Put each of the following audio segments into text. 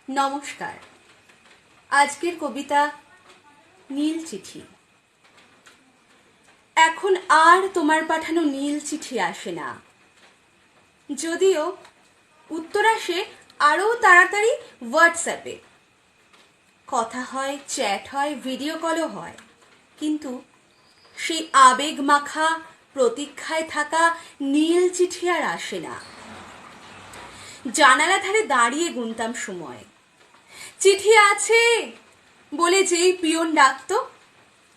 নমস্কার। আজকের কবিতা নীল চিঠি। এখন আর তোমার পাঠানো নীল চিঠি আসে না, যদিও উত্তর আসে আরও তাড়াতাড়ি হোয়াটসঅ্যাপে। কথা হয়, চ্যাট হয়, ভিডিও কলও হয়, কিন্তু সেই আবেগ মাখা প্রতীক্ষায় থাকা নীল চিঠি আর আসে না। জানালা ধারে দাঁড়িয়ে গুনতাম সময়, চিঠি আছে বলে যেই পিয়ন ডাকতো,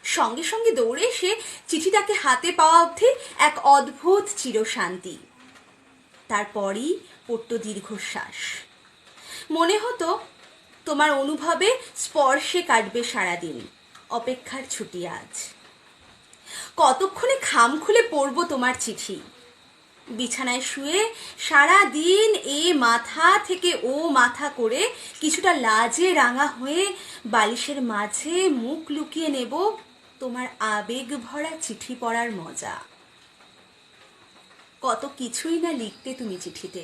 সঙ্গে সঙ্গে দৌড়ে এসে চিঠিটাকে হাতে পাওয়া অবধি এক অদ্ভুত চিরশান্তি। তারপরই পড়তো দীর্ঘশ্বাস। মনে হতো তোমার অনুভবে স্পর্শে কাটবে সারাদিন অপেক্ষার ছুটি আজ। কতক্ষণে খাম খুলে পড়বো তোমার চিঠি। বিছানায় শুয়ে সারা দিন এ মাথা থেকে ও মাথা করে কিছুটা লাজে রাঙা হয়ে বালিশের মাঝে মুখ লুকিয়ে নেব তোমার আবেগ ভরা চিঠি পড়ার মজা। কত কিছুই না লিখতে তুমি চিঠিতে,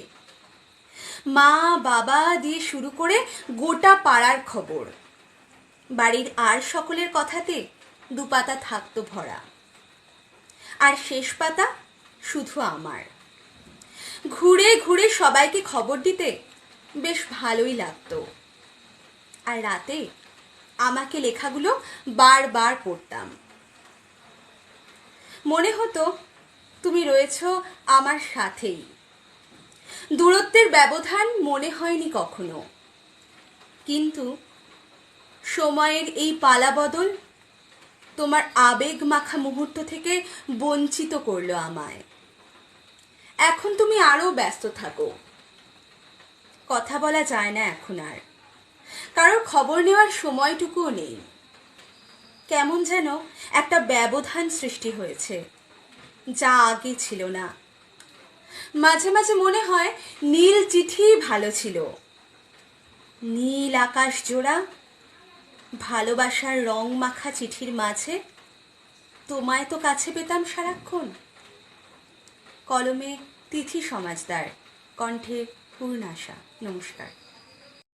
মা বাবা দিয়ে শুরু করে গোটা পাড়ার খবর। বাড়ির আর সকলের কথাতে দুপাতা থাকতো ভরা, আর শেষ পাতা শুধু আমার। ঘুরে ঘুরে সবাইকে খবর দিতে বেশ ভালোই লাগতো। আর রাতে আমাকে লেখাগুলো বারবার পড়তাম। মনে হতো তুমি রয়েছো আমার সাথেই। দূরত্বের ব্যবধান মনে হয়নি কখনো, কিন্তু সময়ের এই পালা বদল তোমার আবেগ মাখা মুহূর্ত থেকে বঞ্চিত করলো আমায়। এখন তুমি আরো ব্যস্ত থাকো, কথা বলা যায় না এখন আর, কারোর খবর নেওয়ার সময়টুকুও নেই। কেমন যেন একটা ব্যবধান সৃষ্টি হয়েছে, যা আগে ছিল না। মাঝে মাঝে মনে হয় নীল চিঠি ভালো ছিল। নীল আকাশ জোড়া ভালোবাসার রং মাখা চিঠির মাঝে তোমায় তো কাছে পেতাম সারাক্ষণ। কলমে তিথি সমাজদার, কণ্ঠে পূর্ণাশা। নমস্কার।